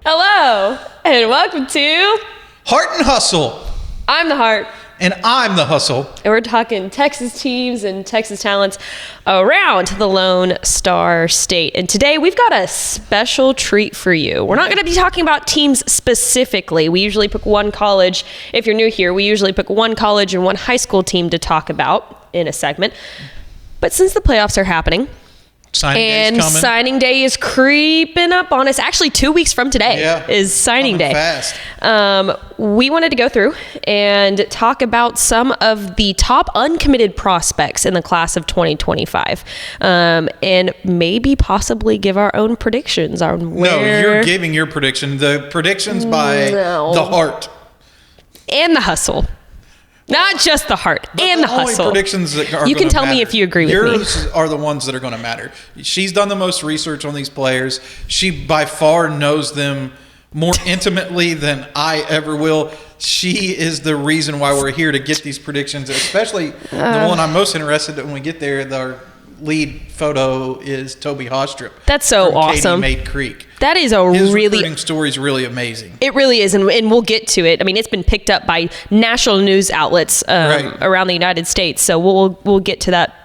Hello, and welcome to Hart and Hustle. I'm the Hart. And I'm the Hustle. And we're talking Texas teams and Texas talents around the Lone Star State. And today we've got a special treat for you. We're not going to be talking about teams specifically. We usually pick one college. If you're new here, we usually pick one college and one high school team to talk about in a segment. But since the playoffs are happening, signing day is creeping up on us. Actually, 2 weeks from today is signing day. Fast. We wanted to go through and talk about some of the top uncommitted prospects in the class of 2025, and maybe possibly give our own predictions on where. No, you're giving your prediction. The predictions by the Hart and the Hustle. Not just the Hart and the Hustle. Predictions that are you can tell matter. me if you agree with me. Yours are the ones that are going to matter. She's done the most research on these players. She by far knows them more intimately than I ever will. She is the reason why we're here to get these predictions, especially the one I'm most interested in when we get there. Our lead photo is Tobi Haastrup. That's so awesome. Katy Maid Creek. That is His recruiting story is really amazing. It really is, and we'll get to it. I mean, it's been picked up by national news outlets around the United States, so we'll get to that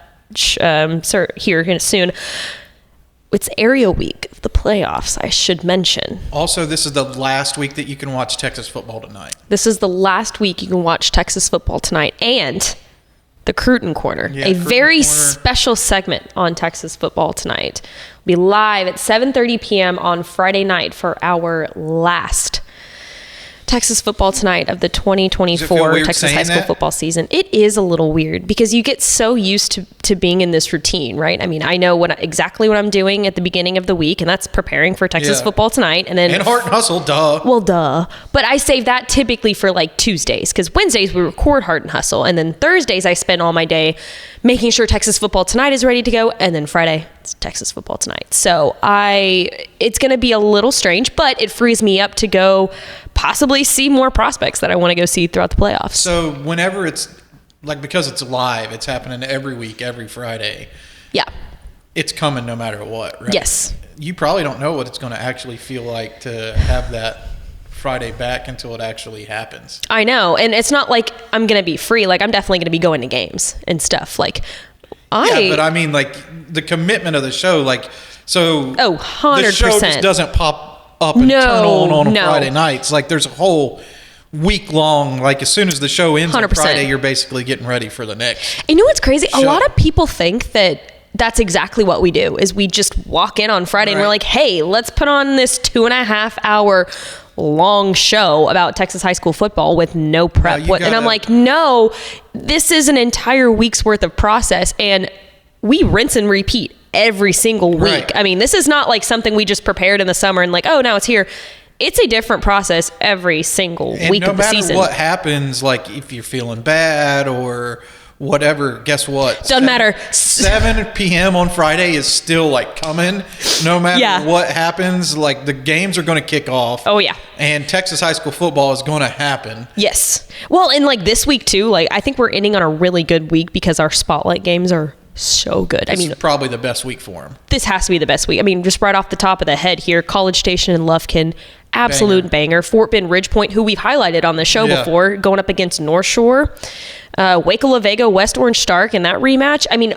here soon. It's area week of the playoffs, I should mention. Also, this is the last week that you can watch Texas football tonight. This is the last week you can watch Texas football tonight, and the Quinton Corner, a very special segment on Texas football tonight. We'll be live at 7:30 p.m. on Friday night for our last Texas football tonight of the 2024 Texas high school football season. It is a little weird because you get so used to being in this routine, right? I mean, I know exactly what I'm doing at the beginning of the week, and that's preparing for Texas football tonight. And Hart and Hustle, duh. Well, duh. But I save that typically for like Tuesdays, because Wednesdays we record Hart and Hustle, and then Thursdays I spend all my day making sure Texas football tonight is ready to go, and then Friday it's Texas football tonight. So it's going to be a little strange, but it frees me up to go possibly see more prospects that I want to go see throughout the playoffs. So whenever it's because it's live, it's happening every week, every Friday. Yeah. It's coming no matter what, right? Yes. You probably don't know what it's going to actually feel like to have that Friday back until it actually happens. I know. And it's not like I'm going to be free. I'm definitely going to be going to games and stuff. Yeah, but I mean, the commitment of the show, 100%. The show just doesn't pop up and turn on Friday nights. There's a whole week long, as soon as the show ends 100%. On Friday, you're basically getting ready for the next. You know what's crazy? A lot of people think that that's exactly what we do, is we just walk in on Friday and we're like, hey, let's put on this 2.5 hour long show about Texas high school football with no prep. And I'm like, no, this is an entire week's worth of process, and we rinse and repeat every single week. Right. I mean, this is not like something we just prepared in the summer and now it's here. It's a different process every single week of the season. No matter what happens, if you're feeling bad or whatever, guess what? Doesn't matter. 7 p.m. on Friday is still coming. No matter what happens, the games are going to kick off. Oh yeah. And Texas high school football is going to happen. Yes. Well, and this week too, I think we're ending on a really good week because our spotlight games are so good. This is probably the best week for them. This has to be the best week. I mean, just right off the top of the head here, College Station and Lufkin, absolute banger. Fort Bend Ridgepoint, who we've highlighted on the show before, going up against North Shore. Waco La Vega, West Orange Stark in that rematch. I mean,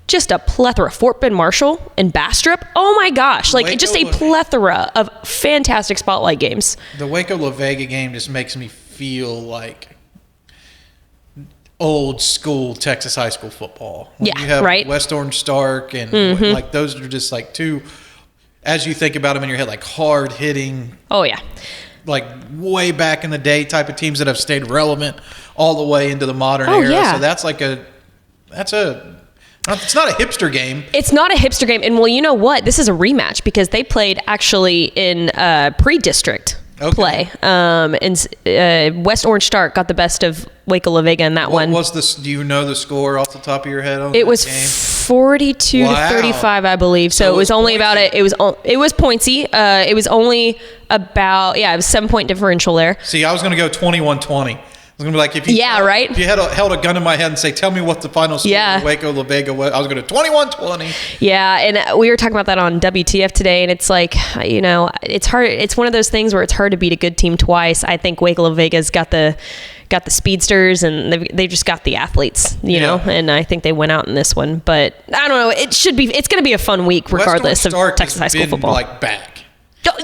just a plethora. Fort Bend Marshall and Bastrop. Oh my gosh. Just a plethora of fantastic spotlight games. The Waco La Vega game just makes me feel like old school Texas high school football. You have West Orange Stark and those are just two, as you think about them in your head, hard hitting. Oh yeah. Way back in the day type of teams that have stayed relevant all the way into the modern era. Yeah. So that's it's not a hipster game. It's not a hipster game. And you know what? This is a rematch because they played actually in pre-district play. And West Orange Stark got the best of Waco La Vega in that one. What was this? Do you know the score off the top of your head on it was game? 42 to 35, I believe. So it was only about it. It was pointsy. It was only about, it was 7-point differential there. See, I was going to go 21-20. was going to be like, if you held a gun to my head and say, tell me what the final score of Waco La Vega was, I was going to 21-20. Yeah, and we were talking about that on WTF today, and it's like, it's hard. It's one of those things where it's hard to beat a good team twice. I think Waco La Vega's got the speedsters, and they just got the athletes, you know, and I think they went out in this one. But I don't know. It's going to be a fun week regardless of Texas high school football. Like back.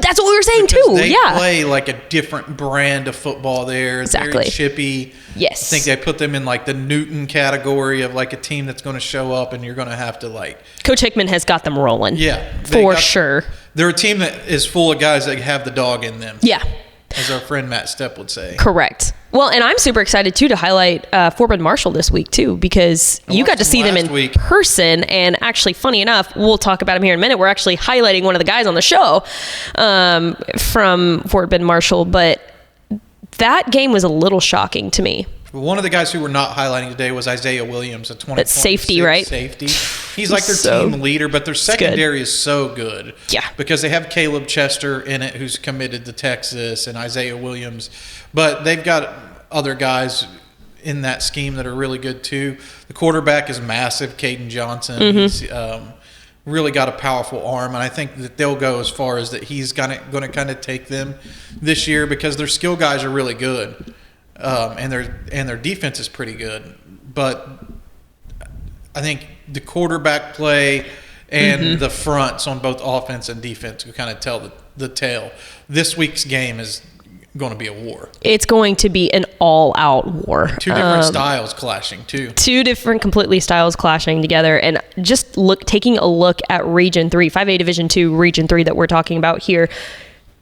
That's what we were saying because too. They play like a different brand of football there. Exactly. Very chippy. Yes. I think they put them in like the Newton category of like a team that's going to show up and you're going to have to like. Coach Hickman has got them rolling. Yeah. For sure. They're a team that is full of guys that have the dog in them. Yeah. As our friend Matt Stepp would say. Correct. Well, and I'm super excited, too, to highlight Fort Bend Marshall this week, too, because you got to see them in person. And actually, funny enough, we'll talk about them here in a minute. We're actually highlighting one of the guys on the show from Fort Bend Marshall. But that game was a little shocking to me. One of the guys who we're not highlighting today was Isaiah Williams, a 20. Safety, right? Safety. He's like their team leader, but their secondary is so good. Yeah. Because they have Caleb Chester in it, who's committed to Texas, and Isaiah Williams. But they've got other guys in that scheme that are really good too. The quarterback is massive, Caden Johnson. Mm-hmm. He's really got a powerful arm, and I think that they'll go as far as that he's going to kind of take them this year because their skill guys are really good. And their defense is pretty good, but I think the quarterback play and the fronts on both offense and defense will kind of tell the tale. This week's game is going to be a war. It's going to be an all-out war. Two different styles clashing too. Two different completely styles clashing together, and just taking a look at Region 3, 5A Division 2 Region 3 that we're talking about here.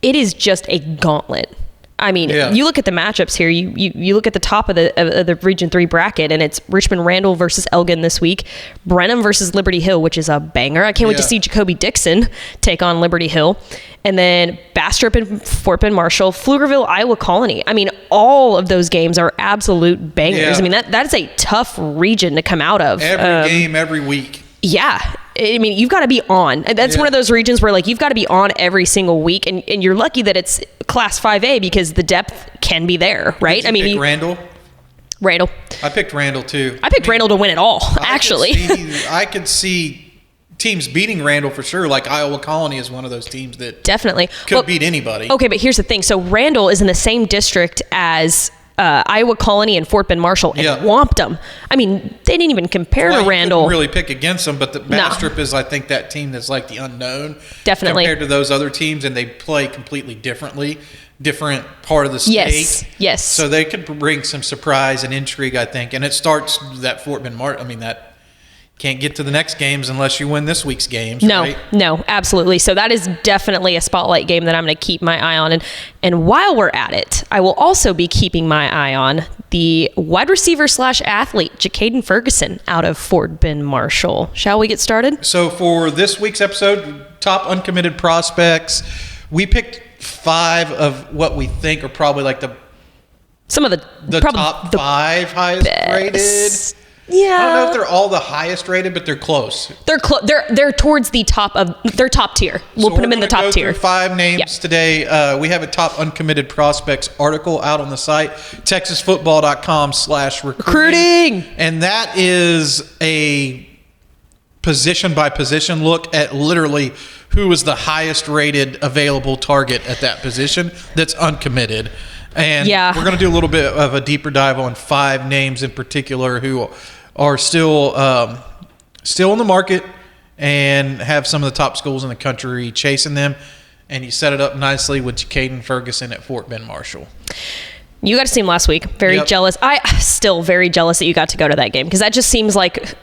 It is just a gauntlet. I mean, you look at the matchups here. You look at the top of the Region 3 bracket, and it's Richmond Randall versus Elgin this week. Brenham versus Liberty Hill, which is a banger. I can't wait to see Jacoby Dixon take on Liberty Hill. And then Bastrop and Fort Bend Marshall, Pflugerville, Iowa Colony. I mean, all of those games are absolute bangers. Yeah. I mean, that is a tough region to come out of. Every game, every week. Yeah. I mean, you've got to be on. That's one of those regions where, like, you've got to be on every single week, and you're lucky that it's Class 5A because the depth can be there, right? I mean, pick Randall. I picked Randall, too. I picked Randall to win it all, actually. I could see teams beating Randall for sure. Like, Iowa Colony is one of those teams that definitely could beat anybody. Okay, but here's the thing. So, Randall is in the same district as Iowa Colony and Fort Bend Marshall and whomped them. I mean, they didn't even compare to Randall. You couldn't really pick against them, but the Bastrop is, I think, that team that's like the unknown. Definitely. Compared to those other teams, and they play completely differently, different part of the state. Yes. So they could bring some surprise and intrigue, I think. And it starts that Fort Bend Marshall. I mean, that can't get to the next games unless you win this week's games. No, absolutely. So that is definitely a spotlight game that I'm going to keep my eye on. And while we're at it, I will also be keeping my eye on the wide receiver / athlete, Jakayden Ferguson, out of Fort Bend Marshall. Shall we get started? So for this week's episode, top uncommitted prospects, we picked 5 of what we think are probably like some of the top 5 highest rated. Yeah, I don't know if they're all the highest rated, but they're close. They're towards the top of their top tier. We'll put them in the top tier. 5 names today. We have a top uncommitted prospects article out on the site, texasfootball.com/recruiting, and that is a position by position look at literally who is the highest rated available target at that position that's uncommitted. And we're going to do a little bit of a deeper dive on 5 names in particular who are still in the market and have some of the top schools in the country chasing them. And you set it up nicely with Jakayden Ferguson at Fort Bend Marshall. You got to see him last week. Very jealous. I still very jealous that you got to go to that game because that just seems like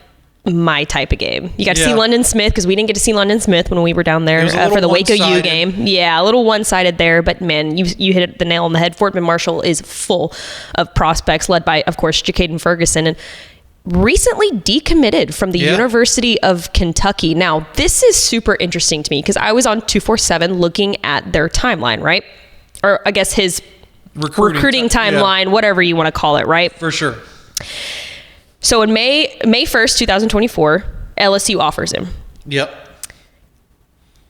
my type of game. You got to see London Smith because we didn't get to see London Smith when we were down there for the Waco U game. Yeah, a little one-sided there, but man, you hit the nail on the head. Fort Bend Marshall is full of prospects led by, of course, Jakayden Ferguson, and recently decommitted from the University of Kentucky. Now, this is super interesting to me because I was on 247 looking at their timeline, right? Or I guess his recruiting timeline, whatever you want to call it, right? For sure. So in May 1st, 2024, LSU offers him. Yep.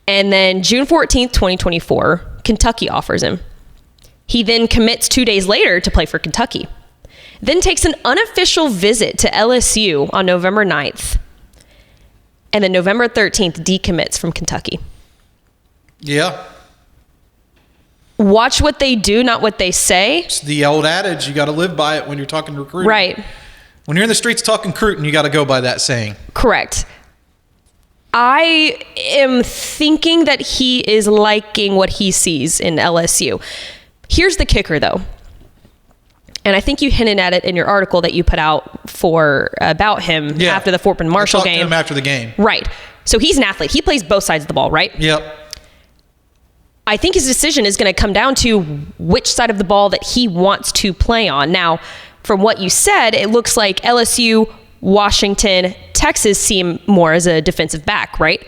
And then June 14th, 2024, Kentucky offers him. He then commits 2 days later to play for Kentucky. then takes an unofficial visit to LSU on November 9th. And then November 13th, decommits from Kentucky. Yeah. Watch what they do, not what they say. It's the old adage. You got to live by it when you're talking recruiting. Right. When you're in the streets talking recruiting, you got to go by that saying. Correct. I am thinking that he is liking what he sees in LSU. Here's the kicker, though. And I think you hinted at it in your article that you put out about him after the Fort Bend Marshall game. I talked to him after the game. Right. So he's an athlete. He plays both sides of the ball, right? Yep. I think his decision is going to come down to which side of the ball that he wants to play on. Now, from what you said, it looks like LSU, Washington, Texas seem more as a defensive back, right?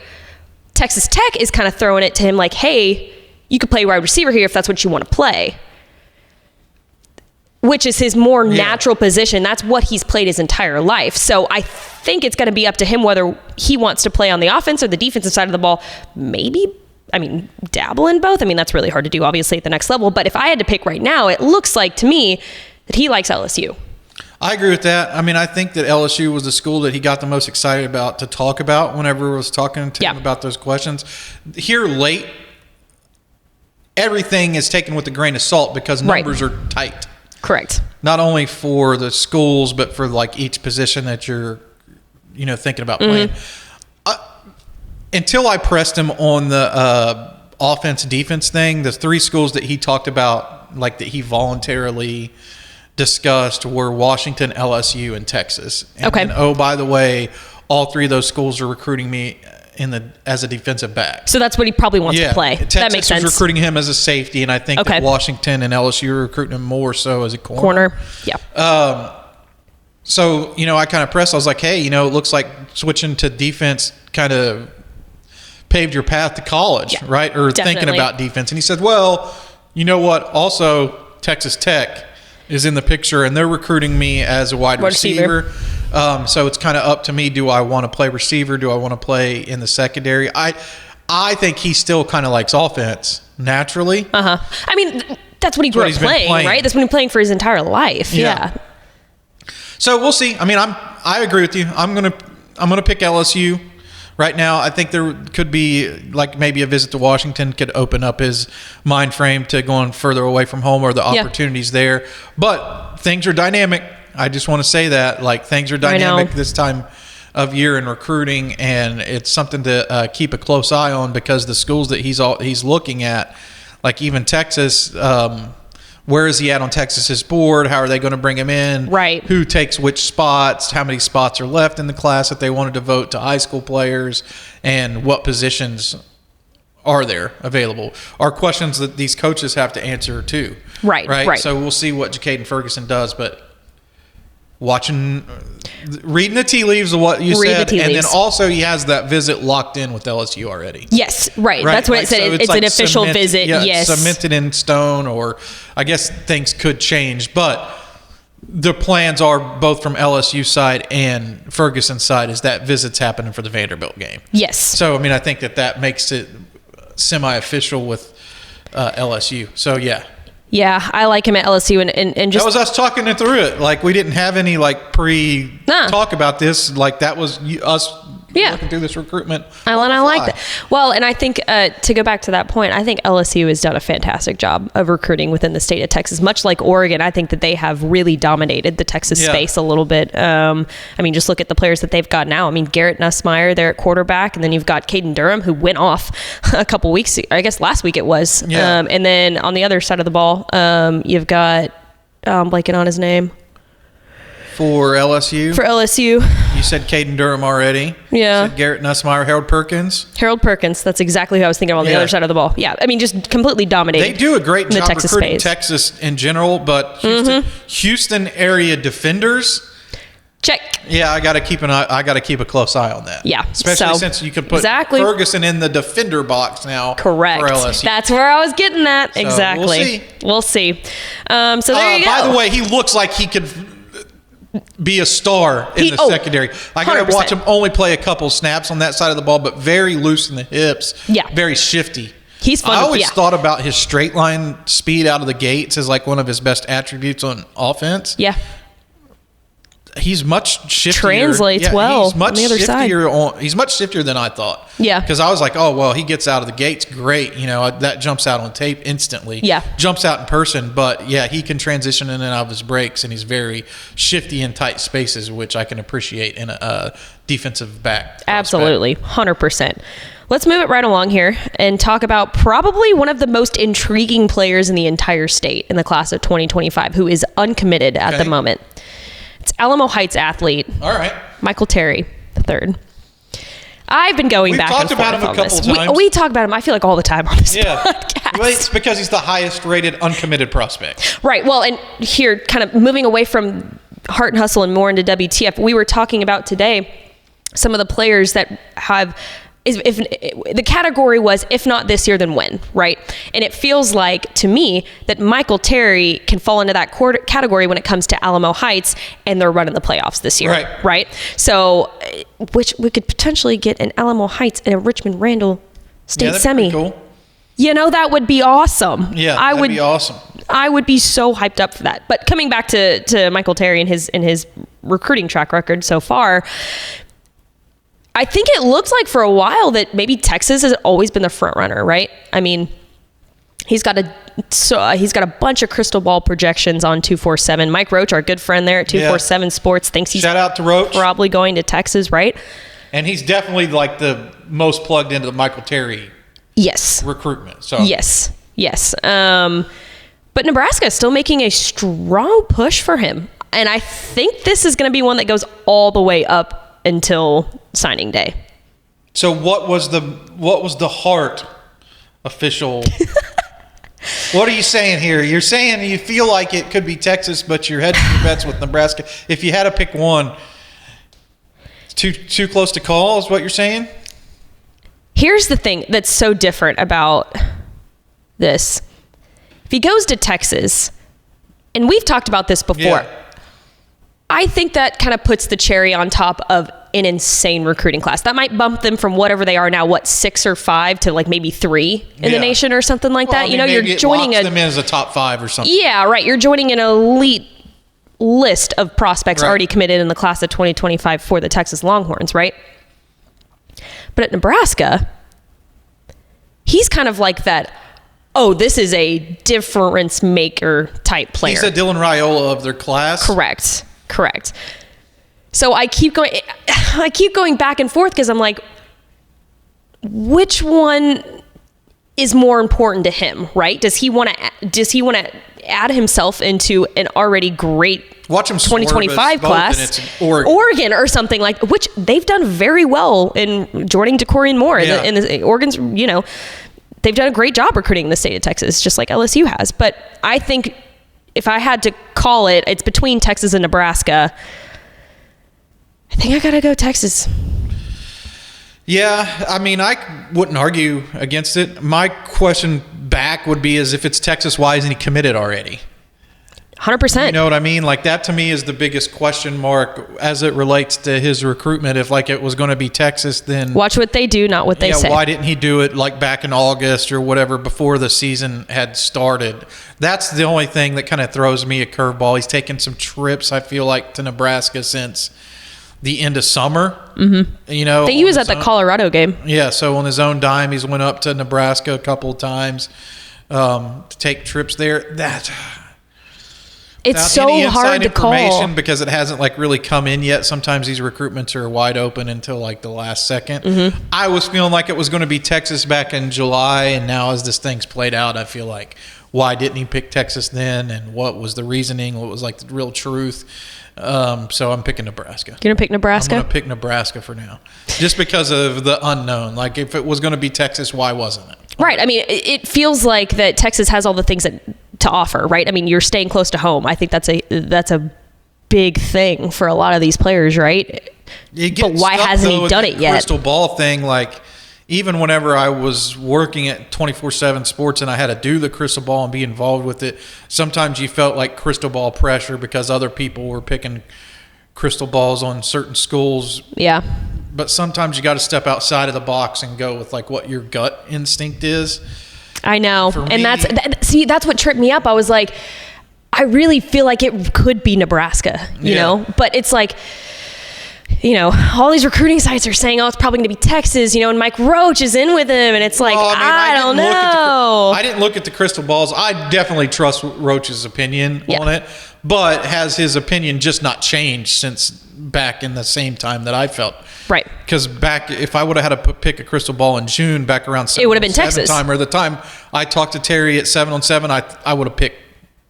Texas Tech is kind of throwing it to him like, hey, you could play wide receiver here if that's what you want to play, which is his more natural position. That's what he's played his entire life. So I think it's going to be up to him whether he wants to play on the offense or the defensive side of the ball. Maybe, dabble in both. That's really hard to do, obviously, at the next level. But if I had to pick right now, it looks like to me that he likes LSU. I agree with that. I think that LSU was the school that he got the most excited about to talk about whenever I was talking to him about those questions. Here late, everything is taken with a grain of salt because numbers are tight. Correct. Not only for the schools, but for each position that you're, thinking about playing. Until I pressed him on the offense defense thing, the three schools that he talked about, that he voluntarily discussed, were Washington, LSU, and Texas. And then, by the way, all three of those schools are recruiting me as a defensive back. So that's what he probably wants to play. Texas that makes sense. is recruiting him as a safety, and I think that Washington and LSU are recruiting him more so as a corner. Yeah. So, I kind of pressed. I was like, hey, it looks like switching to defense kind of paved your path to college, right? Or thinking about defense. And he said, well, you know what? Also, Texas Tech is in the picture, and they're recruiting me as a wide receiver. So it's kind of up to me. Do I want to play receiver? Do I want to play in the secondary? I think he still kind of likes offense naturally. That's what he grew up playing, right? That's what he's playing for his entire life. Yeah. So we'll see. I agree with you. I'm gonna pick LSU. Right now, I think there could be maybe a visit to Washington could open up his mind frame to going further away from home or the opportunities there. But things are dynamic. I just want to say that things are dynamic this time of year in recruiting, and it's something to keep a close eye on because the schools that he's looking at, even Texas. Where is he at on Texas's board? How are they going to bring him in? Right. Who takes which spots? How many spots are left in the class that they wanted to vote to high school players? And what positions are there available? Are questions that these coaches have to answer too. Right. So we'll see what Jakayden Ferguson does, but reading the tea leaves of what you said, and then also he has that visit locked in with LSU already. Yes, right. That's what it said. It's an official visit. Yes, cemented in stone, or I guess things could change, but the plans are both from LSU side and Ferguson side is that visit's happening for the Vanderbilt game. Yes. So I think that makes it semi-official with LSU. So yeah. Yeah, I like him at LSU, and just that was us talking it through it. We didn't have any pre-talk about this. That was us working through this recruitment. I like that. Well, and I think to go back to that point, I think LSU has done a fantastic job of recruiting within the state of Texas. Much like Oregon, I think that they have really dominated the Texas space a little bit. Just look at the players that they've got now. Garrett Nussmeier there at quarterback, and then you've got Caden Durham, who went off a couple weeks, I guess last week it was. Yeah. And then on the other side of the ball, you've got blanking on his name. For LSU? For LSU. You said Caden Durham already. Yeah. You said Garrett Nussmeier, Harold Perkins. Harold Perkins. That's exactly who I was thinking of on the other side of the ball. Yeah. Just completely dominating. They do a great job Texas recruiting space. Texas in general, but Houston area defenders. Check. Yeah, I got to keep a close eye on that. Yeah. Especially since you can put Ferguson in the defender box now. Correct. For LSU. That's where I was getting at. So exactly. We'll see. So there you go. By the way, he looks like he could be a star in the secondary. I got to watch him only play a couple snaps on that side of the ball, but very loose in the hips. Yeah. Very shifty. He's fun. I always thought about his straight line speed out of the gates as one of his best attributes on offense. Yeah. he's much shiftier. Translates well He's much on the other side. He's much shiftier than I thought. Yeah. Because I was like, oh, well, he gets out of the gates great. That jumps out on tape instantly. Yeah. Jumps out in person. But, yeah, he can transition in and out of his breaks, and he's very shifty in tight spaces, which I can appreciate in a defensive back. Absolutely. 100%. Let's move it right along here and talk about probably one of the most intriguing players in the entire state in the class of 2025 who is uncommitted at the moment. It's Alamo Heights athlete. All right. Michael Terry III. I've been going back and forth on this. We've talked about him a couple times. We talk about him, I feel like, all the time on this podcast. Well, it's because he's the highest rated uncommitted prospect. Right. Well, and here, kind of moving away from Hart Hustle and more into WTF, we were talking about today some of the players that have... If the category was, if not this year, then when, right? And it feels like, to me, that Michael Terry can fall into that category when it comes to Alamo Heights, and they're running the playoffs this year, right? So, which we could potentially get an Alamo Heights and a Richmond Randall state semi. Cool. That would be awesome. Yeah, that'd be awesome. I would be so hyped up for that. But coming back to Michael Terry and his recruiting track record so far, I think it looks like for a while that maybe Texas has always been the front runner, right? I mean, he's got a bunch of crystal ball projections on 247. Mike Roach, our good friend there at 247 Sports, thinks he's shout out to Roach. Probably going to Texas, right? And he's definitely like the most plugged into the Michael Terry recruitment. So yes. But Nebraska is still making a strong push for him, and I think this is going to be one that goes all the way up until signing day. So what was the Hart official? What are you saying here? You're saying you feel like it could be Texas, but you're hedging your bets with Nebraska. If you had to pick one, it's too close to call is what you're saying? Here's the thing that's so different about this. If he goes to Texas, and we've talked about this before, I think that kind of puts the cherry on top of an insane recruiting class. That might bump them from whatever they are now, 6 or 5 to like maybe 3 in the nation or something like that. You're joining them in as a top 5 or something. Yeah, right. You're joining an elite list of prospects already committed in the class of 2025 for the Texas Longhorns, right? But at Nebraska, he's kind of like that, this is a difference maker type player. He's a Dylan Raiola of their class. Correct. So I keep going back and forth because I'm like, which one is more important to him, right? Does he want to add himself into an already great 2025 class, Oregon or something like, which they've done very well in joining DeCorian Moore in the Oregon's, they've done a great job recruiting in the state of Texas, just like LSU has. But I think if I had to call it, it's between Texas and Nebraska. I think I got to go Texas. Yeah, I mean, I wouldn't argue against it. My question back would be is if it's Texas, why isn't he committed already? 100%. You know what I mean? Like, that to me is the biggest question mark as it relates to his recruitment. If, like, it was going to be Texas, then... Watch what they do, not what they say. Why didn't he do it, like, back in August or whatever before the season had started? That's the only thing that kind of throws me a curveball. He's taken some trips, I feel like, to Nebraska since the end of summer. Mm-hmm. I think he was at the Colorado game. Yeah, so on his own dime, he's went up to Nebraska a couple of times to take trips there. It's so hard to call because it hasn't like really come in yet. Sometimes these recruitments are wide open until like the last second. Mm-hmm. I was feeling like it was going to be Texas back in July, and now as this thing's played out, I feel like why didn't he pick Texas then, and what was the reasoning? What was like the real truth? So I'm picking Nebraska. You're gonna pick Nebraska? I'm gonna pick Nebraska for now, just because of the unknown. Like if it was going to be Texas, why wasn't it? Right. I mean, it feels like that Texas has all the things to offer, right? I mean, you're staying close to home. I think that's a big thing for a lot of these players, right? But why hasn't he done it yet? Crystal ball thing, like even whenever I was working at 24/7 Sports and I had to do the crystal ball and be involved with it, sometimes you felt like crystal ball pressure because other people were picking crystal balls on certain schools. Yeah. But sometimes you got to step outside of the box and go with like what your gut instinct is. I know. And that's what tripped me up. I was like, I really feel like it could be Nebraska, you know, but it's like, you know, all these recruiting sites are saying, oh, it's probably going to be Texas, you know, and Mike Roach is in with him. And it's like, I don't know. I didn't look at the crystal balls. I definitely trust Roach's opinion on it, but has his opinion just not changed since back in the same time that I felt? Right. Because back, if I would have had to pick a crystal ball in June, back around 7 it would have been Texas time, or the time I talked to Terry at 7-on-7, I would have picked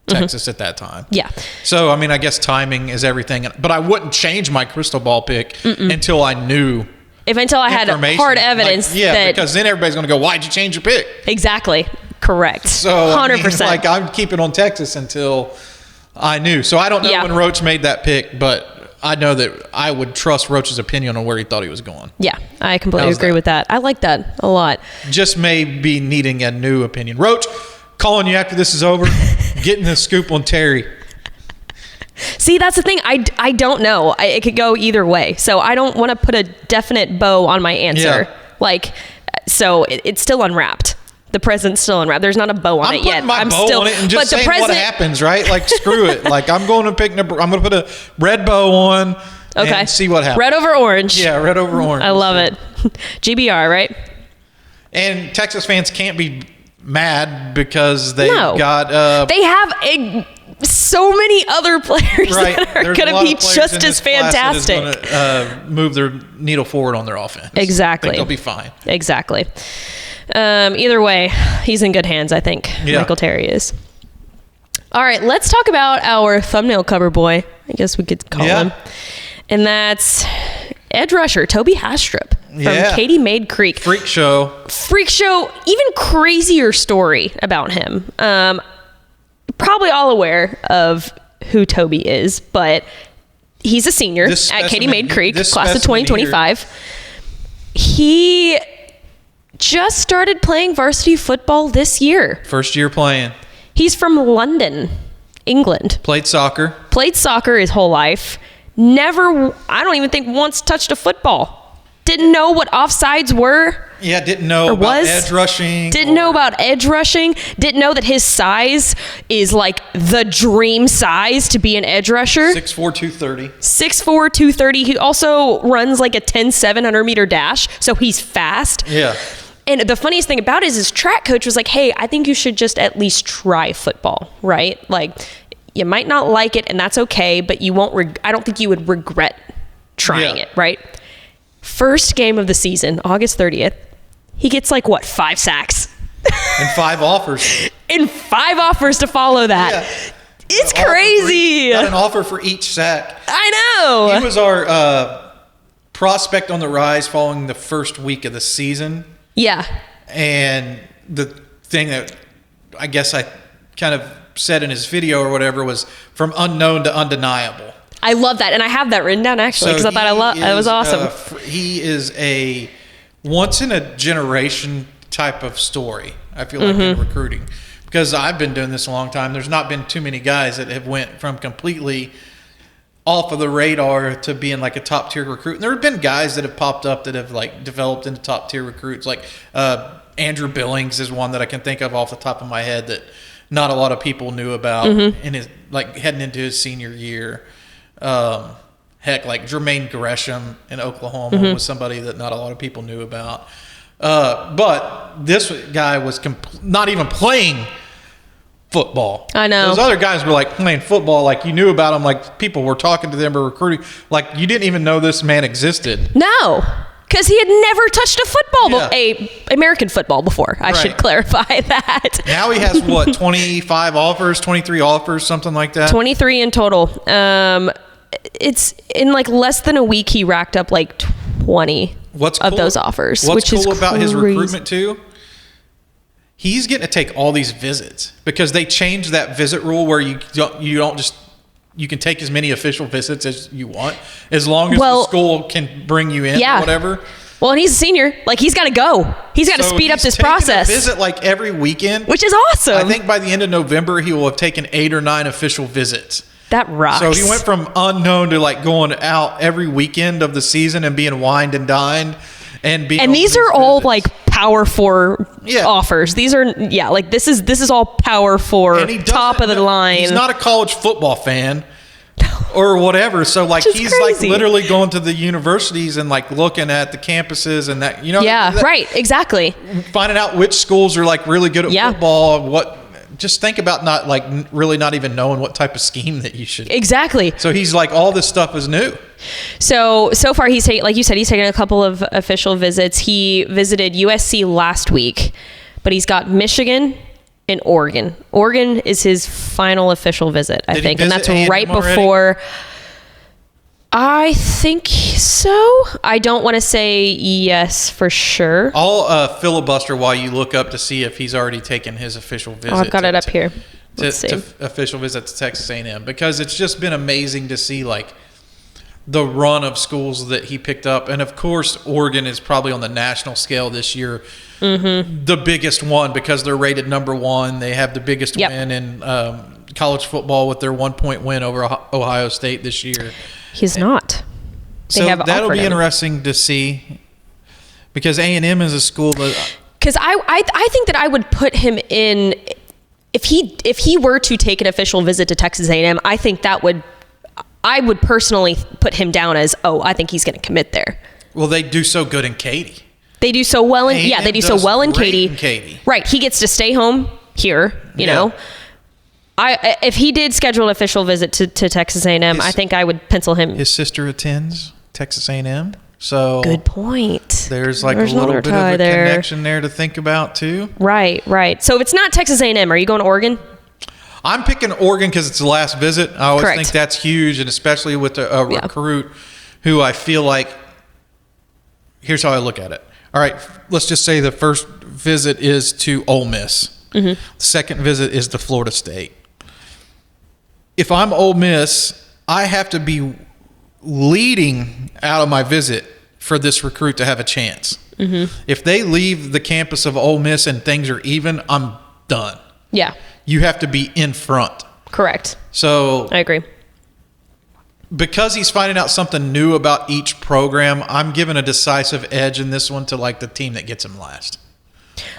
Texas at that time. Yeah. So, I mean, I guess timing is everything. But I wouldn't change my crystal ball pick until I knew. Until I had hard evidence. Like, because then everybody's going to go, why'd you change your pick? Exactly. Correct. So, 100%. I mean, I'm keeping on Texas until I knew. So, I don't know when Roach made that pick, but I know that I would trust Roach's opinion on where he thought he was going. Yeah, I completely agree with that. I like that a lot. Just may be needing a new opinion. Roach, calling you after this is over, getting the scoop on Terry. See, that's the thing. I don't know. It could go either way. So I don't want to put a definite bow on my answer. Yeah. So it's still unwrapped. The present's still unwrapped. There's not a bow on it yet. I'm still on it and just saying what happens, right? Like, screw it. Like, I'm going to I'm going to put a red bow on and see what happens. Red over orange. Yeah, red over orange. I love it. GBR, right? And Texas fans can't be mad because they got they have so many other players that are going to be just as fantastic. That is going to move their needle forward on their offense. Exactly. I think they'll be fine. Exactly. Either way, he's in good hands, I think. Michael Terry is. All right, let's talk about our thumbnail cover boy, I guess we could call him. And that's edge rusher Tobi Haastrup from Katy Maid Creek. Freak show. Even crazier story about him. Probably all aware of who Toby is, but he's a senior at Katy Maid Creek, class of 2025. He just started playing varsity football this year. First year playing. He's from London, England. Played soccer his whole life. Never, I don't even think once touched a football. Didn't know what offsides were. Yeah, didn't know about edge rushing. Didn't know about edge rushing. Didn't know that his size is like the dream size to be an edge rusher. 6'4", 230. 6'4", 230. He also runs like a 10-700 meter dash, so he's fast. Yeah. And the funniest thing about it is his track coach was like, hey, I think you should just at least try football, right? Like, you might not like it, and that's okay, but you won't. I don't think you would regret trying it, right? First game of the season, August 30th, he gets 5 sacks? And 5 offers. And 5 offers to follow that. Yeah. It's crazy. Got an offer for each sack. I know. He was our prospect on the rise following the first week of the season. Yeah. And the thing that I guess I kind of said in his video or whatever was from unknown to undeniable. I love that. And I have that written down actually because I thought it was awesome. He is a once in a generation type of story, I feel like, in recruiting. Because I've been doing this a long time. There's not been too many guys that have went from completely off of the radar to being like a top tier recruit. And there have been guys that have popped up that have developed into top tier recruits. Like Andrew Billings is one that I can think of off the top of my head that not a lot of people knew about in his heading into his senior year. Jermaine Gresham in Oklahoma was somebody that not a lot of people knew about. But this guy was not even playing football. I know. Those other guys were playing football, you knew about them, people were talking to them or recruiting. You didn't even know this man existed. No. Because he had never touched a football, American football before. I should clarify that. Now he has 25 offers, 23 offers, something like that. 23 in total. It's in less than a week he racked up 20 of those offers. What's cool about his recruitment too? He's getting to take all these visits because they changed that visit rule where you can take as many official visits as you want, as long as the school can bring you in or whatever. Well, and he's a senior. He's got to go. He's got to speed up this process. Visit every weekend, which is awesome. I think by the end of November, he will have taken 8 or 9 official visits. That rocks. So he went from unknown to going out every weekend of the season and being wined and dined. And these are all visits. Power 4 offers. These are like this is all Power 4, top of the line. He's not a college football fan or whatever. So like he's crazy. like literally going to the universities and like looking at the campuses and that, right, exactly. Finding out which schools are like really good at football. Just think about not even knowing what type of scheme that you should. Exactly. So he's like, all this stuff is new. So far he's taken, like you said, he's taken a couple of official visits. He visited USC last week, but he's got Michigan and Oregon. Oregon is his final official visit, I think. And that's right before. I think so. I don't want to say yes for sure. I'll filibuster while you look up to see if he's already taken his official visit. I've got it up here. Let's see. Official visit to Texas A&M, because it's just been amazing to see like the run of schools that he picked up. And of course, Oregon is probably on the national scale this year, the biggest one, because they're rated number 1. They have the biggest win in college football with their 1-point win over Ohio State this year. He's not. So that'll be interesting to see, because A&M is a school that. Because I think that I would put him in, if he were to take an official visit to Texas A&M, I think I would personally put him down as, I think he's going to commit there. Well, they do so good in Katy. They do so well in Katy. Right, he gets to stay home here. You know. If he did schedule an official visit to Texas A&M, I think I would pencil him. His sister attends Texas A&M, so good point. There's a little bit of a connection there to think about too. Right. So if it's not Texas A&M, are you going to Oregon? I'm picking Oregon because it's the last visit. I always think that's huge, and especially with a recruit who I feel like. Here's how I look at it. All right, let's just say the first visit is to Ole Miss. The second visit is to Florida State. If I'm Ole Miss, I have to be leading out of my visit for this recruit to have a chance. If they leave the campus of Ole Miss and things are even, I'm done. Yeah. You have to be in front. Correct. So I agree. Because he's finding out something new about each program, I'm giving a decisive edge in this one to like the team that gets him last.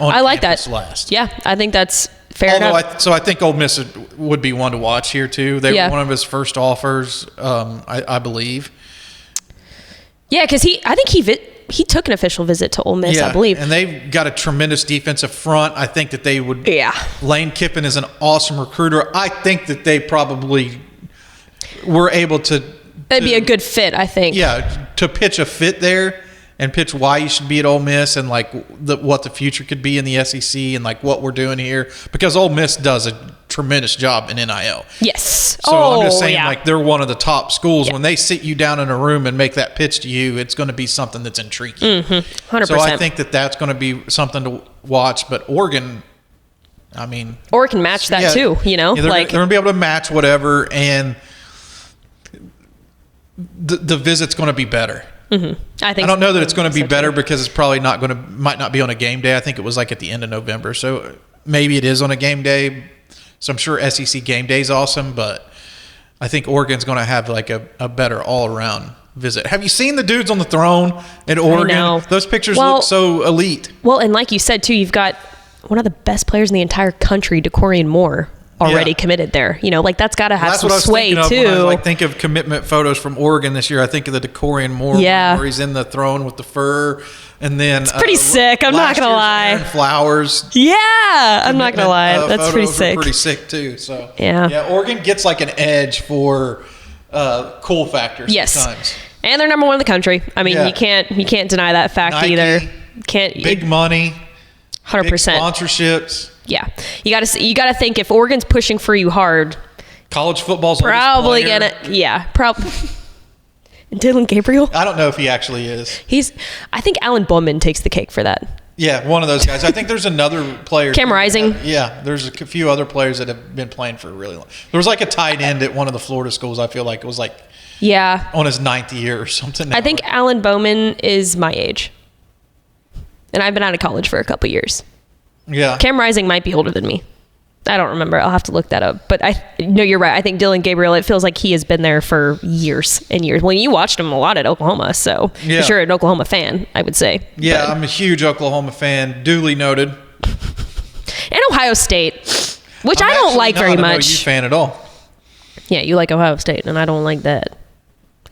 I like that. Last. Yeah, I think that's fair enough. I think Ole Miss would be one to watch here too. They were one of his first offers, I believe. Yeah, because I think he took an official visit to Ole Miss, I believe. And they've got a tremendous defensive front. I think that they would. Yeah. Lane Kiffin is an awesome recruiter. I think that they probably were able to. That'd be a good fit, I think. Yeah, to pitch a fit there and pitch why you should be at Ole Miss and like what the future could be in the SEC and like what we're doing here, because Ole Miss does a tremendous job in NIL. Yes. So I'm just saying, like, they're one of the top schools. Yeah. When they sit you down in a room and make that pitch to you, it's going to be something that's intriguing. 100%. So I think that's going to be something to watch. But Oregon, I mean, Oregon can match that too. You know, they're going to be able to match whatever, and the visit's going to be better. I don't know that it's going to be better because it's probably might not be on a game day. I think it was like at the end of November, so maybe it is on a game day. So I'm sure SEC game day is awesome, but I think Oregon's going to have like a better all around visit. Have you seen the dudes on the throne in Oregon? I know. Those pictures look so elite. Well, and like you said too, you've got one of the best players in the entire country, Dakorian Moore, already committed there. You know, like that's got to have some sway too. When I think of commitment photos from Oregon this year, I think of the Dakorian Moore where he's in the throne with the fur, and then it's pretty sick. I'm not gonna lie. Aaron Flowers. Yeah, I'm not gonna lie. That's pretty sick. Pretty sick too. So yeah, Oregon gets like an edge for cool factors. Yes, sometimes. And they're number one in the country. I mean, you can't deny that fact either. Big money. 100%. Big sponsorships. Yeah, you got to think if Oregon's pushing for you hard, college football's probably gonna probably. Dylan Gabriel? I don't know if he actually is. I think Alan Bowman takes the cake for that. Yeah, one of those guys. I think there's another player. Cam Rising. There's a few other players that have been playing for a really long. There was like a tight end at one of the Florida schools. I feel like it was like on his 9th year or something. I think Alan Bowman is my age, and I've been out of college for a couple years. Yeah. Cam Rising might be older than me. I don't remember. I'll have to look that up. But no, you're right. I think Dylan Gabriel, it feels like he has been there for years and years. Well, you watched him a lot at Oklahoma, so you're sure an Oklahoma fan, I would say. Yeah, but I'm a huge Oklahoma fan, duly noted. And Ohio State, which I don't like very much. I'm not an OU fan at all. Yeah, you like Ohio State, and I don't like that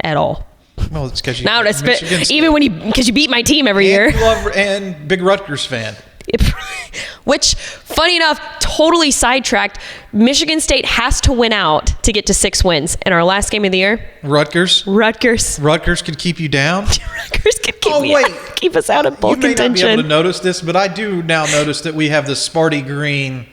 at all. Well, it's because because you beat my team every year. And big Rutgers fan. Which, funny enough, totally sidetracked. Michigan State has to win out to get to 6 wins in our last game of the year. Rutgers could keep you down. Rutgers could keep us out of bowl contention. You may not be able to notice this, but I do now notice that we have the Sparty green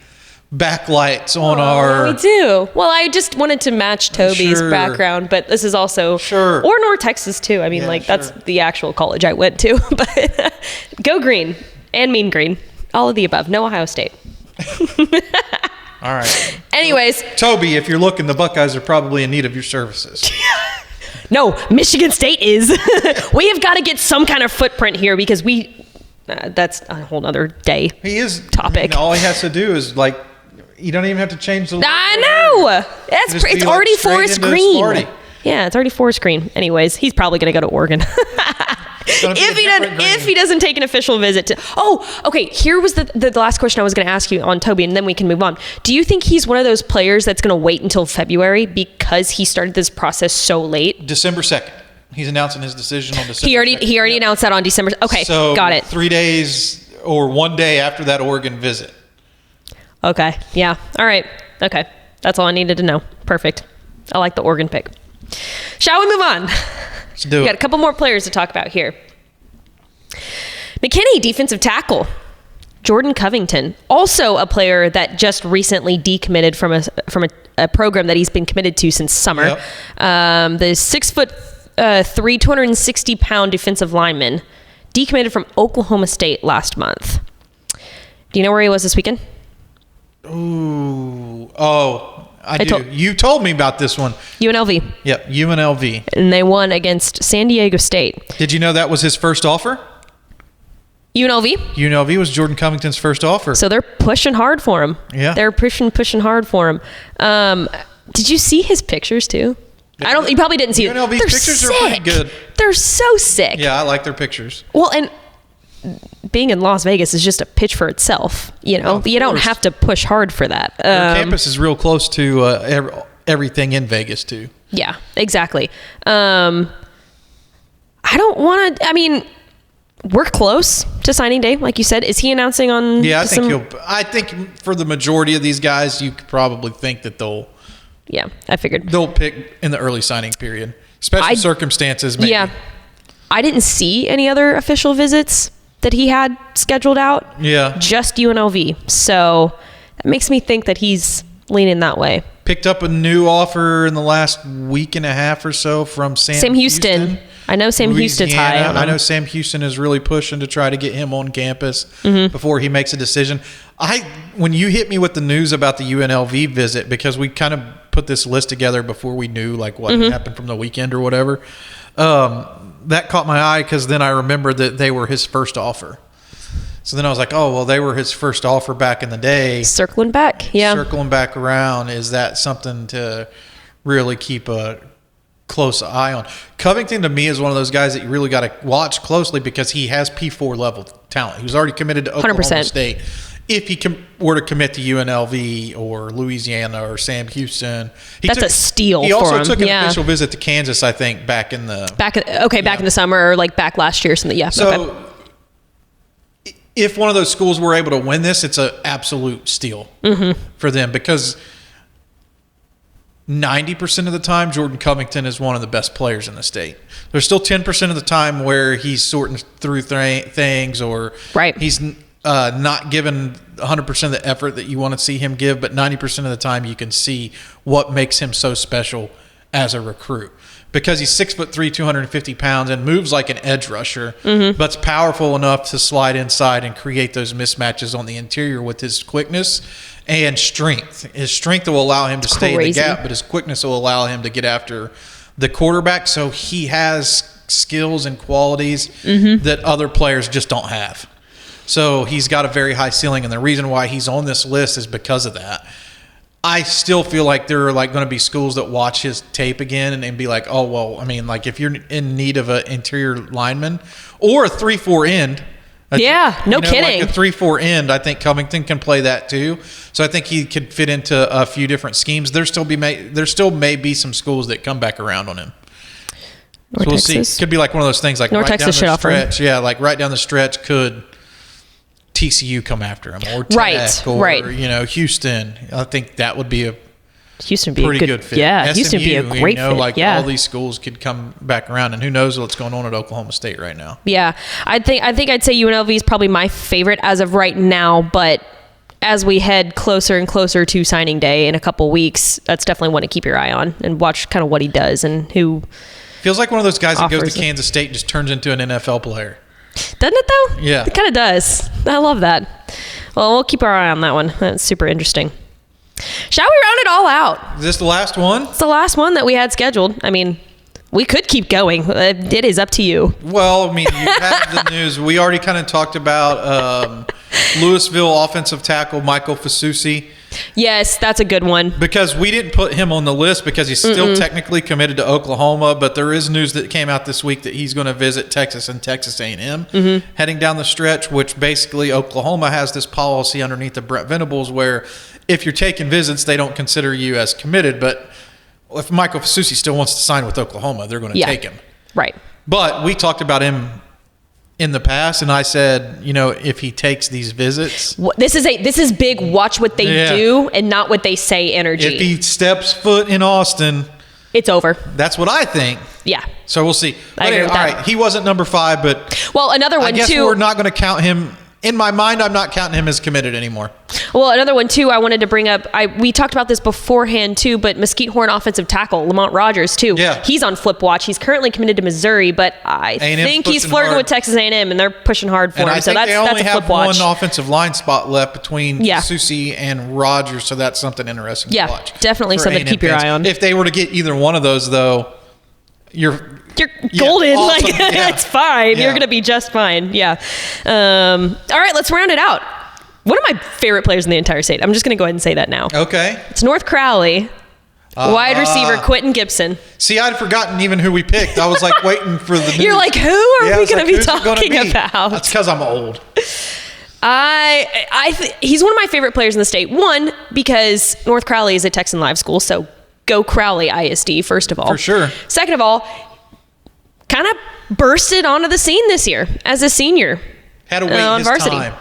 backlights on our... We do. Well, I just wanted to match Toby's background, but this is also... Or North Texas, too. I mean, that's the actual college I went to. But go green and mean green. All of the above. No Ohio State. All right. Anyways. Toby, if you're looking, the Buckeyes are probably in need of your services. No, Michigan State is. We have got to get some kind of footprint here because that's a whole nother day. He is topic. I mean, all he has to do is you don't even have to change the. I know. It's already forest green. Yeah, it's already forest green. Anyways, he's probably going to go to Oregon. If he doesn't take an official visit to... Oh, okay. Here was the last question I was going to ask you on Toby, and then we can move on. Do you think he's one of those players that's going to wait until February because he started this process so late? December 2nd. He's announcing his decision on December 2nd. He already announced that on December... Okay, so got it. 3 days or 1 day after that Oregon visit. Okay. Yeah. All right. Okay. That's all I needed to know. Perfect. I like the Oregon pick. Shall we move on? Let's do it. We got a couple more players to talk about here. McKinney, defensive tackle. Jordan Covington, also a player that just recently decommitted from a program that he's been committed to since summer. Yep. The 6'3", 260-pound defensive lineman decommitted from Oklahoma State last month. Do you know where he was this weekend? I do. You told me about this one. UNLV. Yep, UNLV. And they won against San Diego State. Did you know that was his first offer? UNLV? UNLV was Jordan Covington's first offer. So they're pushing hard for him. Yeah. They're pushing hard for him. Did you see his pictures too? You probably didn't see it. UNLV's pictures are pretty good. They're so sick. Yeah, I like their pictures. Well, and being in Las Vegas is just a pitch for itself. You don't have to push hard for that. Their campus is real close to everything in Vegas too. Yeah, exactly. I don't want to. I mean, we're close to signing day, like you said. Is he announcing on? Yeah, I think for the majority of these guys, you could probably think that they'll. Yeah, I figured they'll pick in the early signing period. Special circumstances, maybe. Yeah, I didn't see any other official visits that he had scheduled out. Yeah. Just UNLV. So that makes me think that he's leaning that way. Picked up a new offer in the last week and a half or so from Sam Houston. I know Sam Houston's high. I know Sam Houston is really pushing to try to get him on campus before he makes a decision. When you hit me with the news about the UNLV visit, because we kind of put this list together before we knew what happened from the weekend or whatever, that caught my eye because then I remembered that they were his first offer. So then I was like, oh, well, they were his first offer back in the day. Circling back, yeah. Circling back around. Is that something to really keep a close eye on? Covington, to me, is one of those guys that you really got to watch closely because he has P4 level talent. He was already committed to Oklahoma 100%. State. If he were to commit to UNLV or Louisiana or Sam Houston, that's a steal for him. He also took an official visit to Kansas, I think, back in the summer or back last year or something. Yeah. So if one of those schools were able to win this, it's an absolute steal for them because 90% of the time, Jordan Covington is one of the best players in the state. There's still 10% of the time where he's sorting through things or he's not given 100% of the effort that you want to see him give, but 90% of the time you can see what makes him so special as a recruit. Because he's 6'3", 250 pounds and moves like an edge rusher, but's powerful enough to slide inside and create those mismatches on the interior with his quickness and strength. His strength will allow him to stay in the gap, but his quickness will allow him to get after the quarterback. So he has skills and qualities that other players just don't have. So he's got a very high ceiling, and the reason why he's on this list is because of that. I still feel like there are like going to be schools that watch his tape again and be like, oh, well, I mean, like if you're in need of an interior lineman or a 3-4 end. No kidding. Like a 3-4 end, I think Covington can play that too. So I think he could fit into a few different schemes. There still may be some schools that come back around on him. North so we'll Texas. see. Could be like one of those things like North right Texas down the should offer him. stretch. Yeah, like right down the stretch could TCU come after him or Tech or Houston. I think that would be a Houston would be pretty a good fit. Yeah, SMU, Houston would be a great fit. Like yeah. all these schools could come back around, and who knows what's going on at Oklahoma State right now. Yeah, I think I'd say UNLV is probably my favorite as of right now, but as we head closer and closer to signing day in a couple weeks, that's definitely one to keep your eye on and watch kind of what he does and who. Feels like one of those guys that goes to it. Kansas State and just turns into an NFL player. Doesn't it though? Yeah. It kind of does. I love that. Well, we'll keep our eye on that one. That's super interesting. Shall we round it all out? Is this the last one? It's the last one that we had scheduled. I mean, we could keep going. It is up to you. Well, I mean, you had the news. We already kind of talked about Louisville offensive tackle Michael Fasusi. Yes, that's a good one. Because we didn't put him on the list because he's still technically committed to Oklahoma, but there is news that came out this week that he's going to visit Texas and Texas A&M heading down the stretch, which basically Oklahoma has this policy underneath the Brent Venables where if you're taking visits, they don't consider you as committed, but if Michael Fasusi still wants to sign with Oklahoma, they're going to take him. Right. But we talked about him in the past, and I said, if he takes these visits, this is big. Watch what they do and not what they say. Energy. If he steps foot in Austin, it's over. That's what I think. Yeah. So we'll see. I agree with all that. right, he wasn't number 5, but another one I guess too. we're not going to count him. In my mind, I'm not counting him as committed anymore. Well, another one too I wanted to bring up, we talked about this beforehand too, but Mesquite Horn offensive tackle, Lamont Rogers too. Yeah. He's on flip watch. He's currently committed to Missouri, but I think he's flirting with Texas A&M and they're pushing hard for him. So that's a flip watch. They only have one offensive line spot left between Susie and Rogers, so that's something interesting to watch. Definitely something to keep your eye on. If they were to get either one of those though, you're golden. Awesome. It's fine. You're going to be just fine. Yeah. All right, let's round it out. One of my favorite players in the entire state. I'm just going to go ahead and say that now. Okay. It's North Crowley, wide receiver Quinton Gibson. See, I'd forgotten even who we picked. I was like waiting for the news. You're like, who are we going to be talking about? That's because I'm old. He's one of my favorite players in the state. One, because North Crowley is a Texan Live school, so go Crowley ISD, first of all. For sure. Second of all, kind of bursted onto the scene this year as a senior. Had to wait his varsity. time.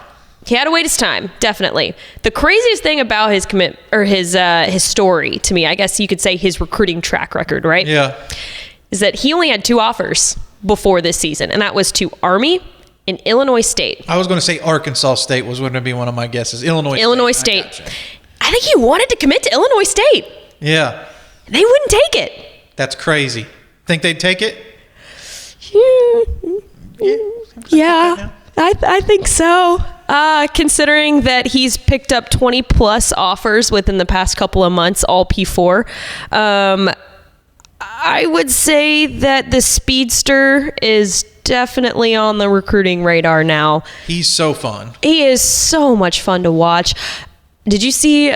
He had to wait his time, definitely. The craziest thing about his his story to me, I guess you could say his recruiting track record, right? Yeah. Is that he only had 2 offers before this season, and that was to Army and Illinois State. I was going to say Arkansas State was going to be one of my guesses. Illinois State. I think he wanted to commit to Illinois State. Yeah. They wouldn't take it. That's crazy. Think they'd take it? Yeah, I think so. Considering that he's picked up 20 plus offers within the past couple of months, all P4, I would say that the speedster is definitely on the recruiting radar now. He's so fun. He is so much fun to watch. Did you see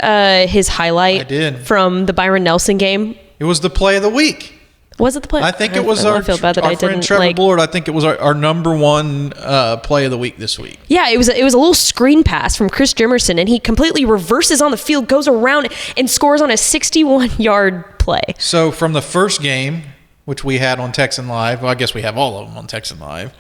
his highlight? I did. From the Byron Nelson game? It was the play of the week. Was it the play? I think it was our friend Trevor Bullard. I think it was our number 1 play of the week this week. Yeah, it was a little screen pass from Chris Jimerson, and he completely reverses on the field, goes around, and scores on a 61-yard play. So from the first game, which we had on Texan Live, well, I guess we have all of them on Texan Live.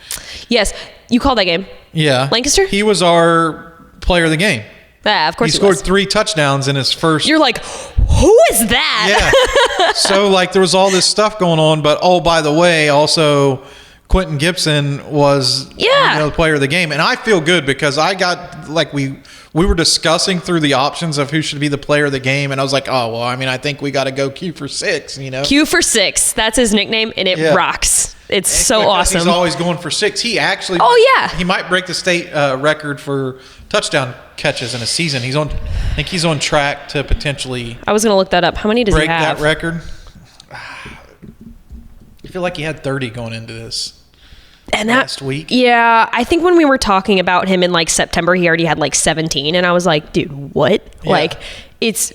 Yes, you called that game. Yeah. Lancaster? He was our player of the game. Yeah, of course he scored 3 touchdowns in his first. You're like, who is that? Yeah. So there was all this stuff going on, but by the way, also Quinton Gibson was the player of the game, and I feel good because I got we were discussing through the options of who should be the player of the game, and I was like, I think we got to go Q for 6, Q for 6. That's his nickname, and it rocks. It's so awesome. He's always going for 6. He actually. He might break the state record for touchdown catches in a season. I think he's on track to potentially. I was going to look that up. How many does he have? Break that record. I feel like he had 30 going into this. last week. Yeah, I think when we were talking about him in like September, he already had like 17, and I was like, dude, what? Yeah. Like, it's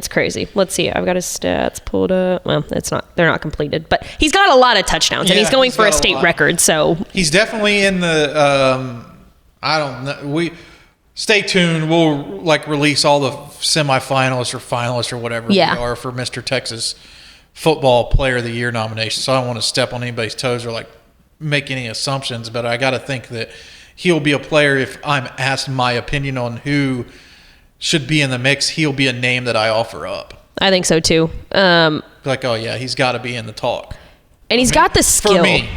crazy. Let's see. I've got his stats pulled up. Well, they're not completed, but he's got a lot of touchdowns, and he's going for a state record. So he's definitely in the. I don't know. Stay tuned. We'll like release all the semifinalists or finalists or whatever they are for Mr. Texas Football Player of the Year nomination. So I don't want to step on anybody's toes or like make any assumptions, but I got to think that he'll be a player. If I'm asked my opinion on who should be in the mix, he'll be a name that I offer up. I think so too. Like, oh yeah, he's got to be in the talk. And he's got the skill. For me.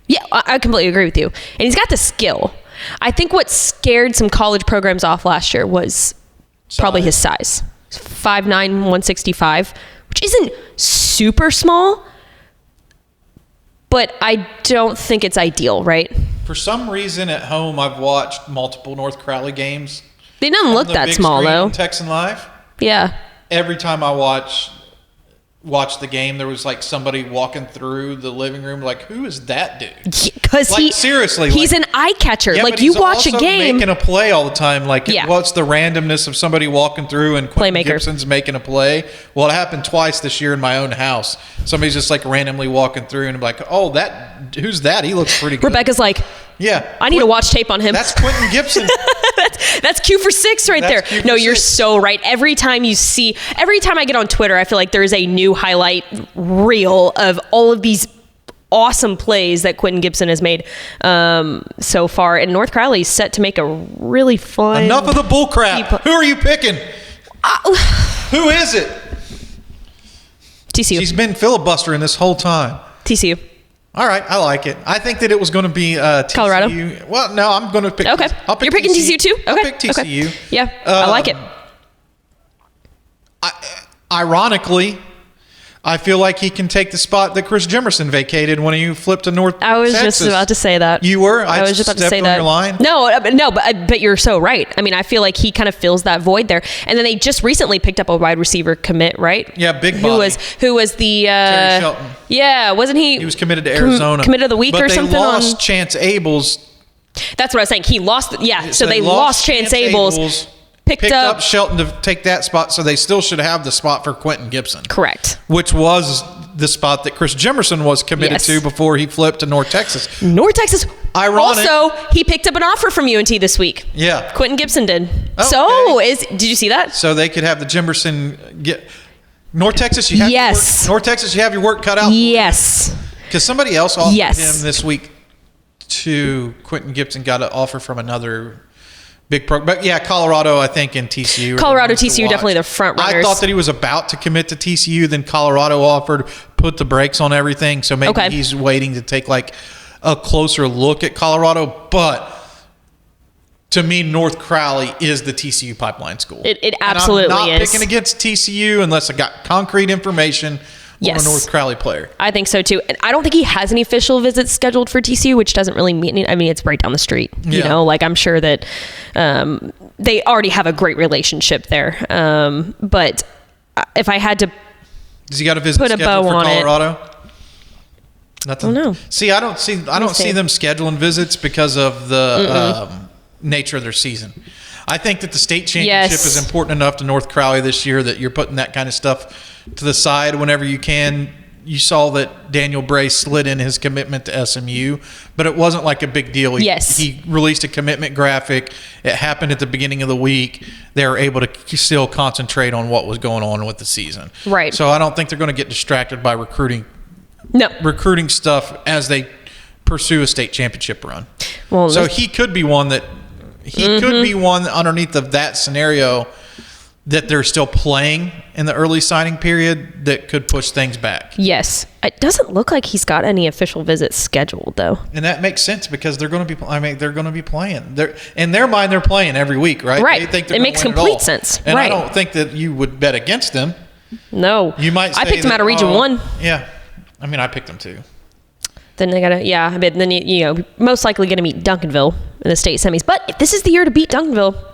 Yeah, I completely agree with you. And he's got the skill. I think what scared some college programs off last year was probably his size. 5'9", 165, which isn't super small, but I don't think it's ideal, right? For some reason at home, I've watched multiple North Crowley games. They don't look that small, though. Texan Live. Yeah. Every time I watch the game, there was like somebody walking through the living room, like, who is that dude? Because like, seriously, he's an eye catcher. Yeah, like, but you he's watch a also game, making a play all the time. Like, what's the randomness of somebody walking through and Quentin Gibson's making a play? Well, it happened twice this year in my own house. Somebody's just like randomly walking through and I'm like, oh, who's that? He looks pretty good. Rebecca's like, yeah, I need to watch tape on him. That's Quinton Gibson. That's Q for 6 right there. No, you're so right. Every time I get on Twitter, I feel like there's a new highlight reel of all of these awesome plays that Quentin Gibson has made so far. And North Crowley's set to make a really fun. Enough of the bull crap. Who are you picking? Who is it? TCU. She's been filibustering this whole time. TCU. All right, I like it. I think that it was going to be TCU. Colorado? Well, no, I'm going to pick. Okay. You're picking TCU too? Okay. I'll pick TCU. Okay. Yeah, I like it. Ironically, I feel like he can take the spot that Chris Jimerson vacated when he flipped to North Texas. I was just about to say that. You were? I was just about to say that. Your line? No, but you're so right. I mean, I feel like he kind of fills that void there. And then they just recently picked up a wide receiver commit, right? Yeah, big body. Who was the Terry Shelton. Yeah, wasn't he? He was committed to Arizona. Committed of the week or something. But they lost Chance Ables. That's what I was saying. He lost. Yeah, so they lost Chance Ables. Picked up Shelton to take that spot, so they still should have the spot for Quentin Gibson. Correct. Which was the spot that Chris Jimerson was committed to before he flipped to North Texas. North Texas. Ironic. Also, he picked up an offer from UNT this week. Yeah. Quentin Gibson did. Okay. So, did you see that? So they could have the Jimerson get North Texas. You have North Texas. You have your work cut out. Yes. Because somebody else offered him this week to Quentin Gibson. Got an offer from another big program. But yeah, Colorado, I think, and TCU. Colorado, TCU, definitely the front runners. I thought that he was about to commit to TCU. Then Colorado offered, put the brakes on everything. So maybe he's waiting to take like a closer look at Colorado. But to me, North Crowley is the TCU pipeline school. It absolutely is. I'm not picking against TCU unless I got concrete information on a North Crowley player. I think so too. And I don't think he has any official visits scheduled for TCU, which doesn't really mean, I mean, it's right down the street. You know, like I'm sure that they already have a great relationship there. But if I had to does he got a visit scheduled for Colorado? Nothing. I don't know. See, I don't see them scheduling visits because of the nature of their season. I think that the state championship is important enough to North Crowley this year that you're putting that kind of stuff to the side whenever you can. You saw that Daniel Bray slid in his commitment to SMU, but it wasn't like a big deal. He released a commitment graphic. It happened at the beginning of the week. They were able to still concentrate on what was going on with the season. Right. So I don't think they're going to get distracted by recruiting stuff as they pursue a state championship run. Well, so he could be one that could be one underneath of that scenario that they're still playing in the early signing period that could push things back. Yes. It doesn't look like he's got any official visits scheduled though. And that makes sense because they're going to be they're going to be playing. In their mind they're playing every week, right? Right. They think it makes complete sense. And I don't think that you would bet against them. No. You might say I picked them out of Region 1. Yeah. I mean, I picked them too. Then they gotta, then you know, most likely gonna meet Duncanville in the state semis. But if this is the year to beat Duncanville,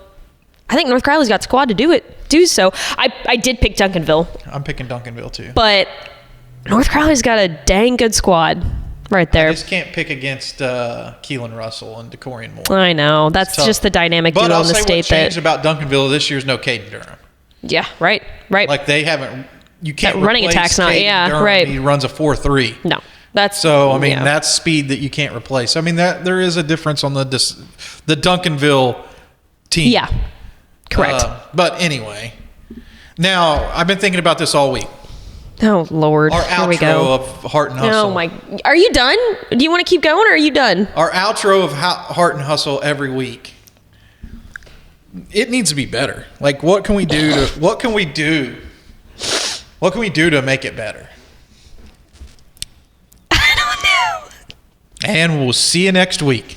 I think North Crowley's got squad to do so. I did pick Duncanville. I'm picking Duncanville too. But North Crowley's got a dang good squad. right there. I just can't pick against Keelan Russell and DeCorian Moore. I know. That's just the dynamic duo in the state. But what changed about Duncanville this year is no Caden Durham. Yeah, right. Like they haven't. You can't that running attack's not. Caden Durham. Right. He runs a 4.3. No, that's speed that you can't replace. I mean that there is a difference on the Duncanville team. Yeah, correct. But anyway, now I've been thinking about this all week. Oh Lord, our here we go. Outro of Hart and Hustle. Oh my! Are you done? Do you want to keep going, or are you done? Our outro of Hart and Hustle every week. It needs to be better. Like, what can we do to make it better? I don't know. And we'll see you next week.